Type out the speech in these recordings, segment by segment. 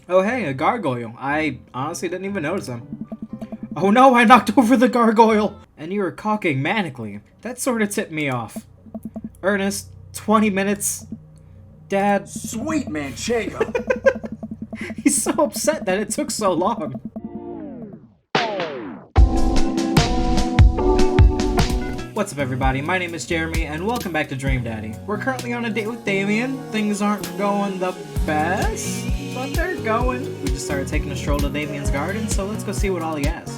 Oh hey, a gargoyle. I honestly didn't even notice him. Oh no, I knocked over the gargoyle! And you were caulking manically. That sort of tipped me off. Ernest, 20 minutes. Dad. Sweet Manchego! He's so upset that it took so long. What's up everybody, my name is Jeremy and welcome back to Dream Daddy. We're currently on a date with Damien. Things aren't going the best, but they're going. We just started taking a stroll to Damien's garden, so let's go see what all he has.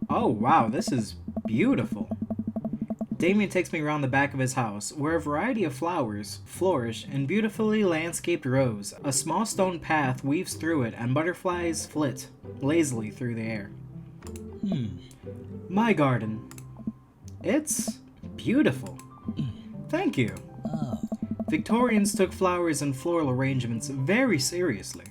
Oh wow, this is beautiful. Damien takes me around the back of his house, where a variety of flowers flourish in beautifully landscaped rows. A small stone path weaves through it and butterflies flit lazily through the air. My garden. It's beautiful. Thank you. Victorians took flowers and floral arrangements very seriously.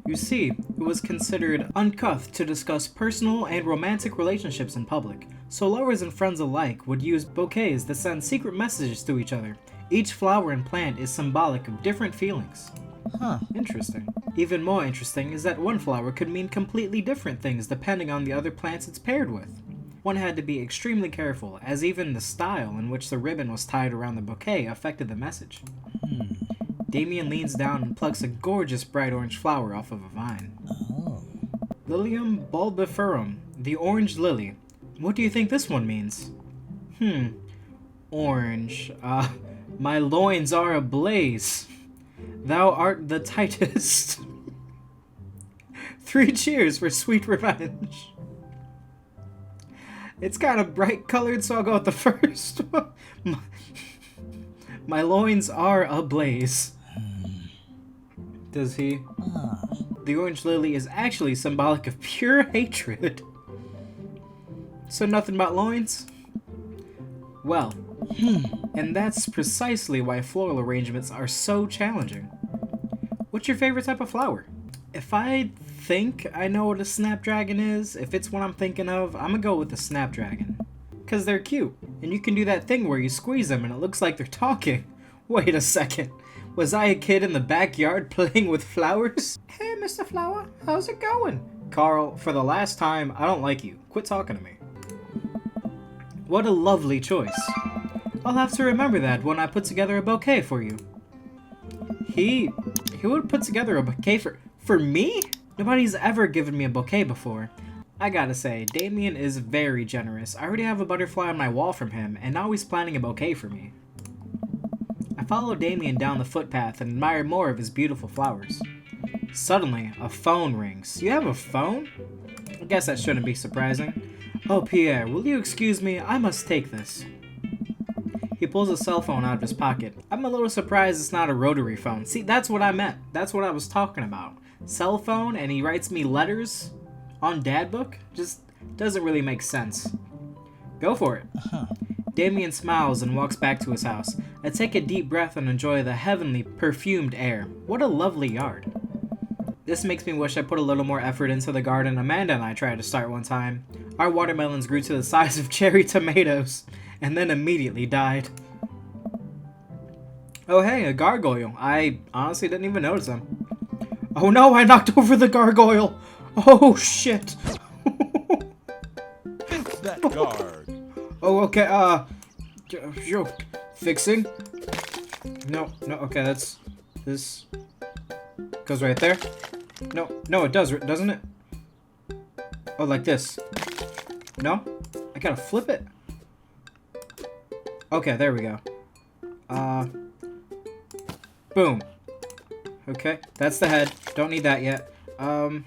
You see, it was considered uncouth to discuss personal and romantic relationships in public, so lovers and friends alike would use bouquets that send secret messages to each other. Each flower and plant is symbolic of different feelings. Interesting. Even more interesting is that one flower could mean completely different things depending on the other plants it's paired with. One had to be extremely careful, as even the style in which the ribbon was tied around the bouquet affected the message. Damien leans down and plucks a gorgeous bright orange flower off of a vine. Lilium bulbiferum, the orange lily. What do you think this one means? Orange. My loins are ablaze. Thou art the tightest. 3 cheers for sweet revenge. It's kind of bright colored, so I'll go with the first one. My loins are ablaze. Does he? The orange lily is actually symbolic of pure hatred. So nothing but loins? Well, and that's precisely why floral arrangements are so challenging. What's your favorite type of flower? If I think I know what a snapdragon is, if it's what I'm thinking of, I'm gonna go with the snapdragon. Cause they're cute, and you can do that thing where you squeeze them and it looks like they're talking. Wait a second, was I a kid in the backyard playing with flowers? Hey Mr. Flower, how's it going? Carl, for the last time, I don't like you. Quit talking to me. What a lovely choice. I'll have to remember that when I put together a bouquet for you. He would put together a bouquet for me? Nobody's ever given me a bouquet before. I gotta say, Damien is very generous. I already have a butterfly on my wall from him, and now he's planning a bouquet for me. I follow Damien down the footpath and admire more of his beautiful flowers. Suddenly, a phone rings. You have a phone? I guess that shouldn't be surprising. Oh, Pierre, will you excuse me? I must take this. He pulls a cell phone out of his pocket. I'm a little surprised it's not a rotary phone. See, that's what I meant. That's what I was talking about. Cell phone, and he writes me letters on dad book? Just doesn't really make sense. Go for it. Damien smiles and walks back to his house. I take a deep breath and enjoy the heavenly, perfumed air. What a lovely yard. This makes me wish I put a little more effort into the garden Amanda and I tried to start one time. Our watermelons grew to the size of cherry tomatoes, and then immediately died. Oh hey, a gargoyle. I honestly didn't even notice him. Oh no, I knocked over the gargoyle! Oh shit! That guard. Oh, okay, yo, fixing? No, okay, that's, this goes right there. No, it does, doesn't it? Oh, like this. No? I gotta flip it? Okay, there we go. Boom. Okay, that's the head. Don't need that yet. What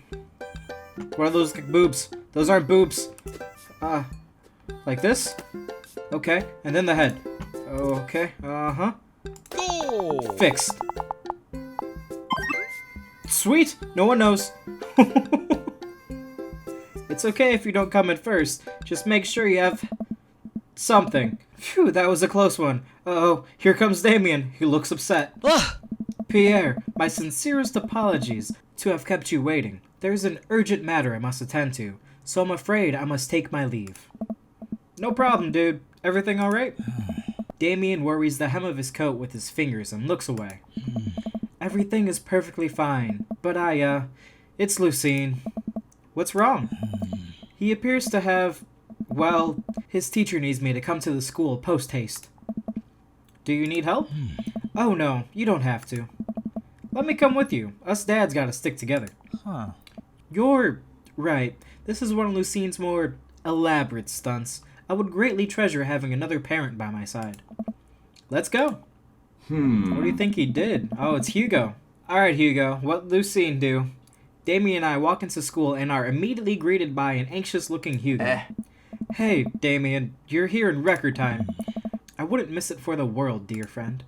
are those boobs? Those aren't boobs. Like this? Okay, and then the head. Okay, Goal! Fixed. Sweet! No one knows. It's okay if you don't come at first. Just make sure you have something. Phew, that was a close one. Uh-oh, here comes Damien. He looks upset. Pierre, my sincerest apologies to have kept you waiting. There's an urgent matter I must attend to, so I'm afraid I must take my leave. No problem, dude. Everything alright? Damien worries the hem of his coat with his fingers and looks away. Everything is perfectly fine, but it's Lucien. What's wrong? He appears to have, well, his teacher needs me to come to the school post-haste. Do you need help? Oh no, you don't have to. Let me come with you. Us dads gotta stick together. Huh. You're right. This is one of Lucien's more elaborate stunts. I would greatly treasure having another parent by my side. Let's go. What do you think he did? Oh, it's Hugo. Alright, Hugo, what Lucien do? Damien and I walk into school and are immediately greeted by an anxious-looking Hugo. Hey, Damien, you're here in record time. I wouldn't miss it for the world, dear friend.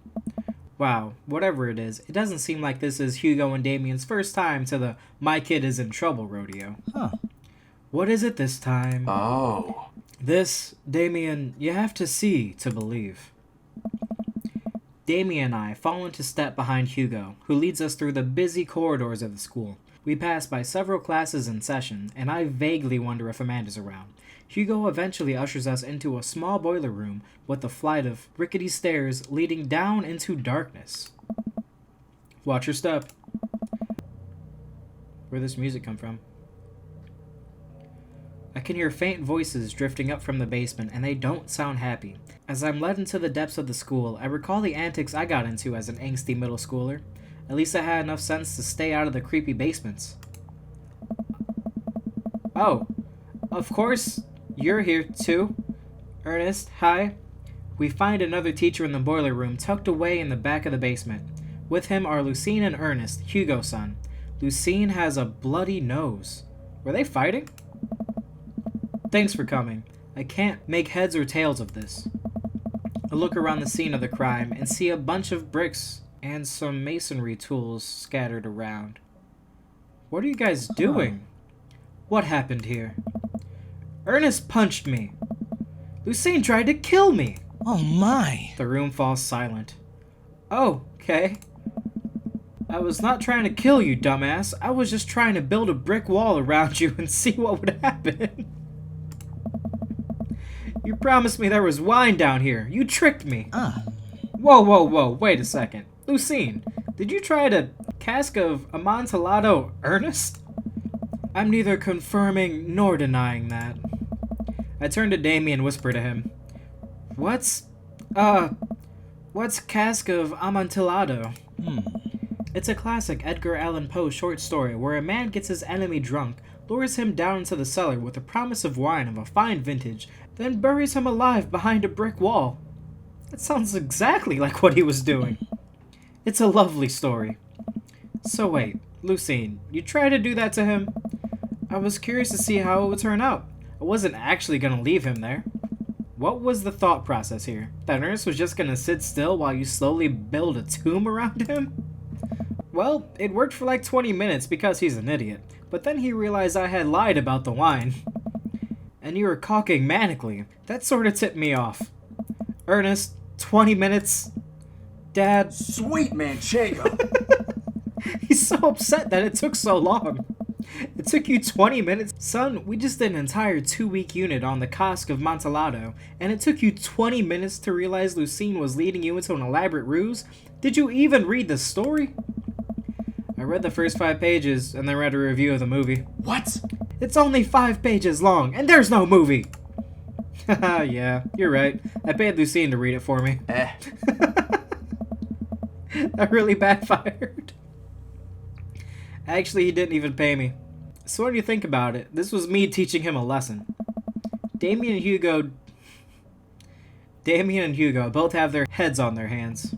Wow, whatever it is, it doesn't seem like this is Hugo and Damien's first time to the My Kid is in Trouble rodeo. Huh. What is it this time? Oh. This, Damien, you have to see to believe. Damien and I fall into step behind Hugo, who leads us through the busy corridors of the school. We pass by several classes in session, and I vaguely wonder if Amanda's around. Hugo eventually ushers us into a small boiler room with a flight of rickety stairs leading down into darkness. Watch your step. Where'd this music come from? I can hear faint voices drifting up from the basement, and they don't sound happy. As I'm led into the depths of the school, I recall the antics I got into as an angsty middle schooler. At least I had enough sense to stay out of the creepy basements. Oh, of course, you're here too. Ernest, hi. We find another teacher in the boiler room tucked away in the back of the basement. With him are Lucien and Ernest, Hugo's son. Lucien has a bloody nose. Were they fighting? Thanks for coming. I can't make heads or tails of this. I look around the scene of the crime and see a bunch of bricks and some masonry tools scattered around. What are you guys doing? What happened here? Ernest punched me. Lucien tried to kill me. Oh my. The room falls silent. Oh, okay. I was not trying to kill you, dumbass. I was just trying to build a brick wall around you and see what would happen. You promised me there was wine down here. You tricked me. Whoa, wait a second. Lucien, did you try to cask of Amontillado Ernest? I'm neither confirming nor denying that. I turn to Damien and whisper to him. What's cask of Amontillado? It's a classic Edgar Allan Poe short story where a man gets his enemy drunk, lures him down into the cellar with a promise of wine of a fine vintage, then buries him alive behind a brick wall. That sounds exactly like what he was doing. It's a lovely story. So wait, Lucien, you tried to do that to him? I was curious to see how it would turn out. I wasn't actually gonna leave him there. What was the thought process here? That Ernest was just gonna sit still while you slowly build a tomb around him? Well, it worked for like 20 minutes because he's an idiot, but then he realized I had lied about the wine. And you were caulking manically. That sort of tipped me off. Ernest, 20 minutes? Dad... Sweet Manchego. He's so upset that it took so long. It took you 20 minutes? Son, we just did an entire 2-week unit on the cask of Amontillado, and it took you 20 minutes to realize Lucien was leading you into an elaborate ruse? Did you even read the story? I read the first 5 pages, and then read a review of the movie. What? It's only 5 pages long, and there's no movie! Haha, yeah, you're right. I paid Lucien to read it for me. That really backfired. Actually, he didn't even pay me. So when you think about it, this was me teaching him a lesson. Damien and Hugo both have their heads on their hands.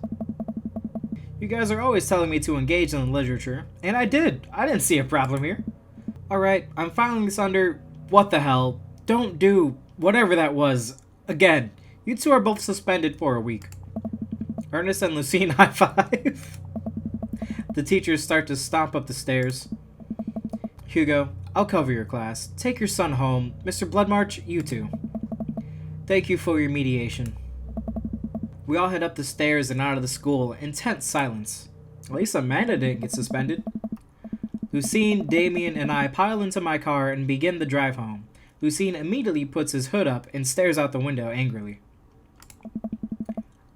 You guys are always telling me to engage in the literature, and I did. I didn't see a problem here. Alright, I'm filing this under what the hell. Don't do whatever that was again. You two are both suspended for a week. Ernest and Lucien high five. The teachers start to stomp up the stairs. Hugo, I'll cover your class. Take your son home. Mr. Bloodmarch, you too. Thank you for your mediation. We all head up the stairs and out of the school in tense silence. At least Amanda didn't get suspended. Lucien, Damien, and I pile into my car and begin the drive home. Lucien immediately puts his hood up and stares out the window angrily.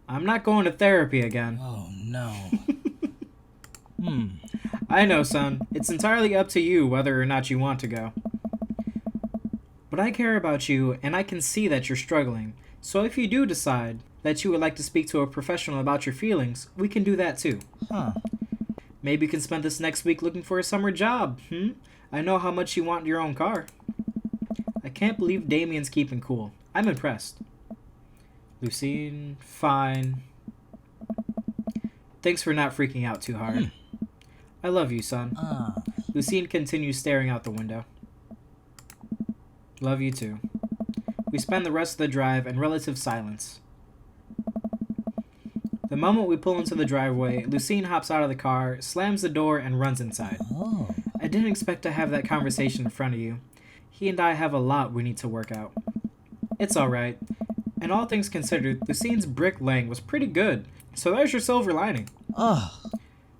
I'm not going to therapy again. Oh no. I know, son. It's entirely up to you whether or not you want to go. But I care about you, and I can see that you're struggling. So if you do decide that you would like to speak to a professional about your feelings, we can do that too. Maybe you can spend this next week looking for a summer job. I know how much you want your own car. I can't believe Damien's keeping cool. I'm impressed. Lucien, fine. Thanks for not freaking out too hard. I love you, son. Lucien continues staring out the window. Love you too. We spend the rest of the drive in relative silence. The moment we pull into the driveway, Lucien hops out of the car, slams the door, and runs inside. I didn't expect to have that conversation in front of you. He and I have a lot we need to work out. It's alright. And all things considered, Lucien's bricklaying was pretty good, so there's your silver lining.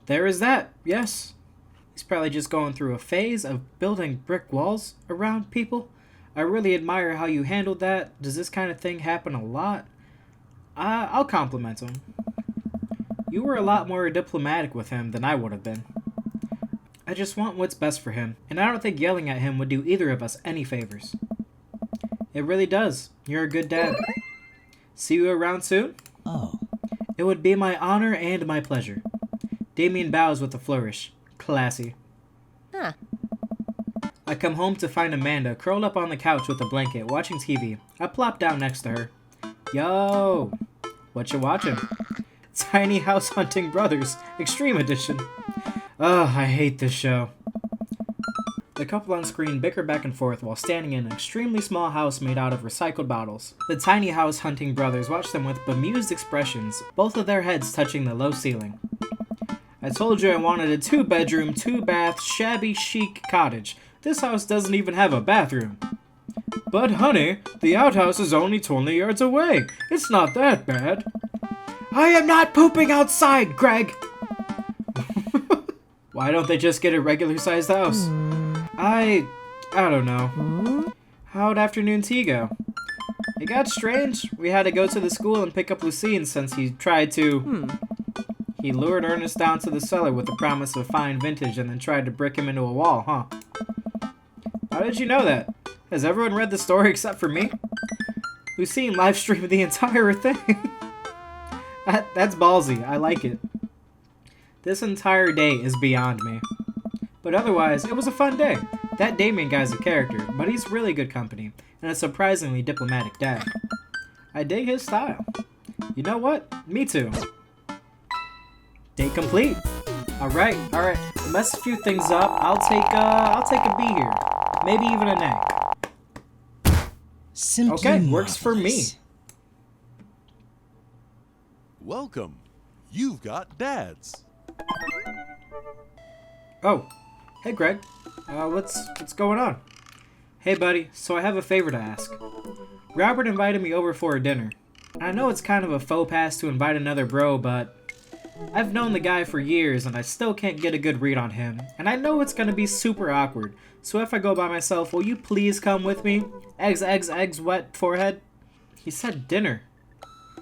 There is that, yes. He's probably just going through a phase of building brick walls around people. I really admire how you handled that. Does this kind of thing happen a lot? I'll compliment him. You were a lot more diplomatic with him than I would have been. I just want what's best for him, and I don't think yelling at him would do either of us any favors. It really does. You're a good dad. See you around soon? It would be my honor and my pleasure. Damien bows with a flourish. Classy. I come home to find Amanda curled up on the couch with a blanket, watching TV. I plop down next to her. Yo! What you watching? Tiny House Hunting Brothers, Extreme Edition. Ugh, I hate this show. The couple on screen bicker back and forth while standing in an extremely small house made out of recycled bottles. The Tiny House Hunting Brothers watch them with bemused expressions, both of their heads touching the low ceiling. I told you I wanted a 2-bedroom, 2-bath, shabby chic cottage. This house doesn't even have a bathroom. But honey, the outhouse is only 20 yards away. It's not that bad. I am not pooping outside, Greg! Why don't they just get a regular-sized house? I don't know. How'd afternoon tea go? It got strange. We had to go to the school and pick up Lucien since he tried to... He lured Ernest down to the cellar with the promise of fine vintage and then tried to brick him into a wall, huh? How did you know that? Has everyone read the story except for me? Lucien live-streamed the entire thing. That's ballsy. I like it. This entire day is beyond me. But otherwise, it was a fun day. That Damien guy's a character, but he's really good company, and a surprisingly diplomatic dad. I dig his style. You know what? Me too. Date complete. Alright. To mess a few things up, I'll take a B here. Maybe even an A. Simply Okay, works for me. marvelous. Welcome. You've got dads. Oh, hey Greg. What's going on? Hey buddy, so I have a favor to ask. Robert invited me over for a dinner. I know it's kind of a faux pass to invite another bro, but I've known the guy for years and I still can't get a good read on him, and I know it's gonna be super awkward, so if I go by myself, will you please come with me? Eggs, wet forehead. He said dinner.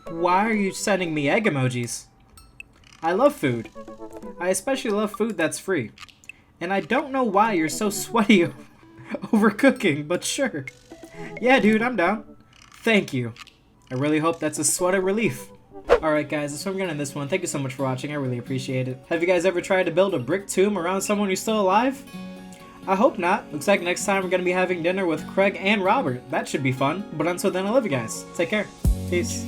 Why are you sending me egg emojis? I love food. I especially love food that's free. And I don't know why you're so sweaty over cooking, but sure. Yeah, dude, I'm down. Thank you. I really hope that's a sweat of relief. Alright guys, that's what I'm gonna end this one. Thank you so much for watching, I really appreciate it. Have you guys ever tried to build a brick tomb around someone who's still alive? I hope not. Looks like next time we're gonna be having dinner with Craig and Robert. That should be fun. But until then, I love you guys. Take care. Peace.